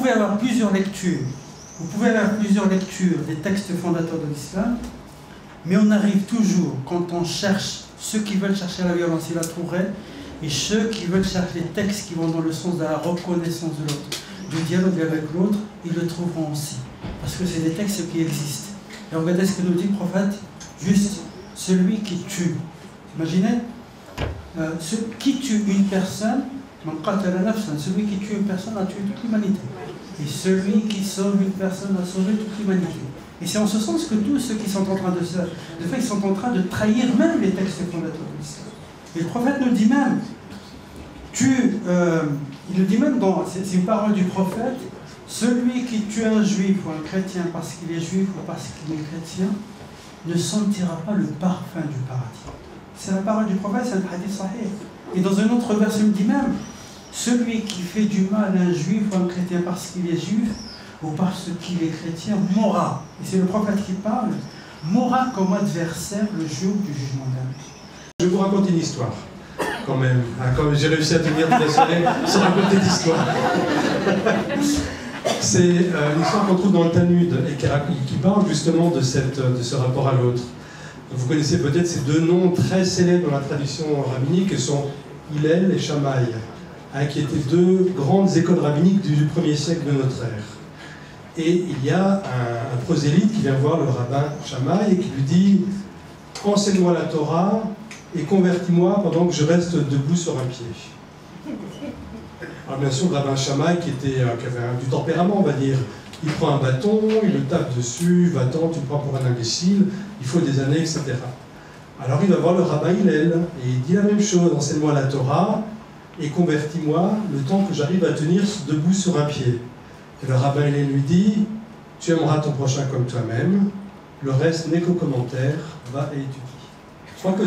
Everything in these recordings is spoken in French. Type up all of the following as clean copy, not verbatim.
pouvez avoir plusieurs lectures. Vous pouvez avoir plusieurs lectures des textes fondateurs de l'islam, mais on arrive toujours, quand on cherche, ceux qui veulent chercher la violence, ils la trouveraient, et ceux qui veulent chercher les textes qui vont dans le sens de la reconnaissance de l'autre, du dialogue avec l'autre, ils le trouveront aussi. Parce que c'est des textes qui existent. Et regardez ce que nous dit le prophète, juste celui qui tue. Imaginez, qui tue une personne, celui qui tue une personne a tué toute l'humanité. Et celui qui sauve une personne a sauvé toute l'humanité. Et c'est en ce sens que tous ceux qui sont en train de faire, de fait, ils sont en train de trahir même les textes fondateurs de l'islam. Et le prophète nous dit même, il le dit même c'est une parole du prophète, celui qui tue un juif ou un chrétien parce qu'il est juif ou parce qu'il est chrétien, ne sentira pas le parfum du paradis. C'est la parole du prophète, c'est un hadith sahih. Et dans un autre verset, il me dit même, celui qui fait du mal à un juif ou un chrétien parce qu'il est juif ou parce qu'il est chrétien mourra. Et c'est le prophète qui parle, mourra comme adversaire le jour du jugement dernier. Je vous raconte une histoire, quand même. Comme j'ai réussi à tenir toute la soirée sans raconter d'histoire. C'est une histoire qu'on trouve dans le Talmud et qui parle justement de ce rapport à l'autre. Vous connaissez peut-être ces deux noms très célèbres dans la tradition rabbinique que sont Hillel et Shammai, qui étaient deux grandes écoles rabbiniques du 1er siècle de notre ère. Et il y a un prosélyte qui vient voir le rabbin Shammai et qui lui dit « Enseigne-moi la Torah et convertis-moi pendant que je reste debout sur un pied. » Alors bien sûr, le rabbin Shammai, qui avait du tempérament, on va dire, il prend un bâton, il le tape dessus, va-t'en, tu me prends pour un imbécile, il faut des années, etc. Alors il va voir le rabbin Hillel, et il dit la même chose, enseigne-moi la Torah, et convertis-moi le temps que j'arrive à tenir debout sur un pied. Et le rabbin Hillel lui dit, tu aimeras ton prochain comme toi-même, le reste n'est qu'au commentaire, va et étudie. Je crois que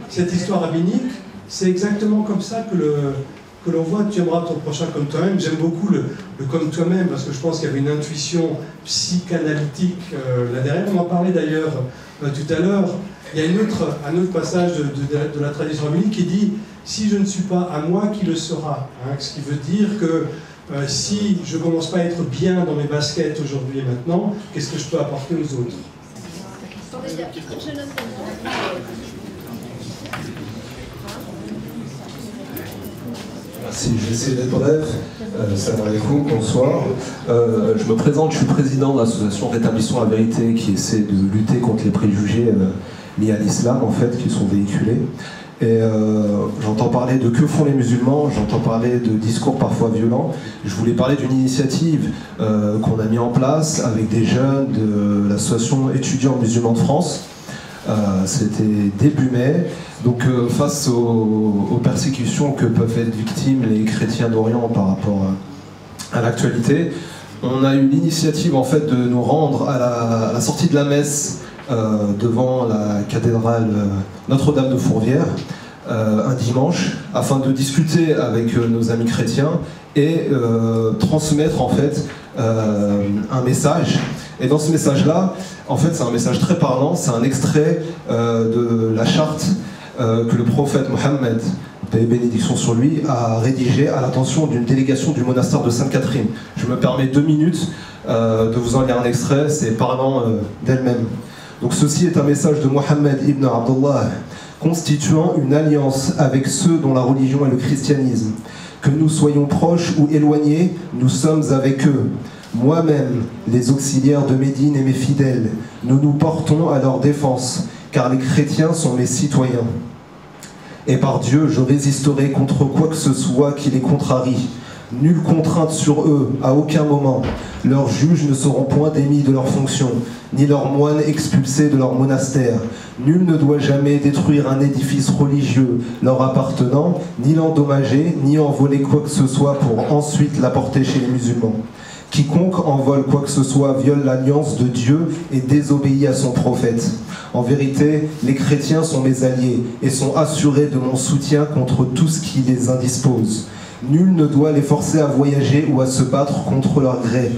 cette histoire rabbinique, c'est exactement comme ça que l'on voit, tu aimeras ton prochain comme toi-même. J'aime beaucoup le comme toi-même, parce que je pense qu'il y avait une intuition psychanalytique là derrière. On en parlait d'ailleurs tout à l'heure. Il y a un autre passage de la tradition rabbinique qui dit « Si je ne suis pas à moi, qui le sera ?» Ce qui veut dire que si je ne commence pas à être bien dans mes baskets aujourd'hui et maintenant, qu'est-ce que je peux apporter aux autres? Si je vais essayer d'être bref, salam alaikum, bonsoir. Je me présente, je suis président de l'association Rétablissons la Vérité qui essaie de lutter contre les préjugés liés à l'islam en fait, qui sont véhiculés. Et j'entends parler de que font les musulmans, j'entends parler de discours parfois violents. Je voulais parler d'une initiative qu'on a mis en place avec des jeunes de l'association étudiants musulmans de France. C'était début mai, donc face aux persécutions que peuvent être victimes les chrétiens d'Orient par rapport à l'actualité, on a eu l'initiative en fait de nous rendre à la sortie de la messe devant la cathédrale Notre-Dame de Fourvière un dimanche afin de discuter avec nos amis chrétiens et transmettre en fait un message. Et dans ce message-là, en fait, c'est un message très parlant, c'est un extrait de la charte que le prophète Mohammed, paix et bénédiction sur lui, a rédigée à l'attention d'une délégation du monastère de Sainte-Catherine. Je me permets 2 minutes de vous en lire un extrait, c'est parlant d'elle-même. Donc ceci est un message de Mohammed ibn Abdullah, constituant une alliance avec ceux dont la religion est le christianisme. Que nous soyons proches ou éloignés, nous sommes avec eux. Moi-même, les auxiliaires de Médine et mes fidèles, nous nous portons à leur défense, car les chrétiens sont mes citoyens. Et par Dieu, je résisterai contre quoi que ce soit qui les contrarie. Nulle contrainte sur eux, à aucun moment. Leurs juges ne seront point démis de leurs fonctions, ni leurs moines expulsés de leur monastère. Nul ne doit jamais détruire un édifice religieux leur appartenant, ni l'endommager, ni en voler quoi que ce soit pour ensuite l'apporter chez les musulmans. Quiconque envole quoi que ce soit viole l'alliance de Dieu et désobéit à son prophète. En vérité, les chrétiens sont mes alliés et sont assurés de mon soutien contre tout ce qui les indispose. Nul ne doit les forcer à voyager ou à se battre contre leur gré.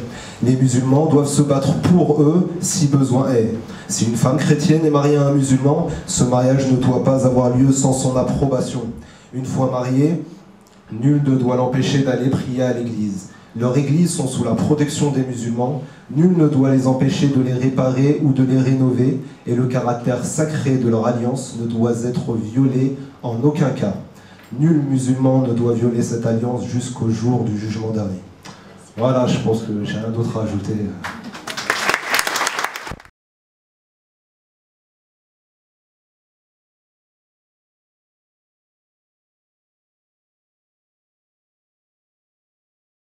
Les musulmans doivent se battre pour eux si besoin est. Si une femme chrétienne est mariée à un musulman, ce mariage ne doit pas avoir lieu sans son approbation. Une fois mariée, nul ne doit l'empêcher d'aller prier à l'église. Leurs églises sont sous la protection des musulmans, nul ne doit les empêcher de les réparer ou de les rénover, et le caractère sacré de leur alliance ne doit être violé en aucun cas. Nul musulman ne doit violer cette alliance jusqu'au jour du jugement dernier. Voilà, je pense que j'ai rien d'autre à ajouter.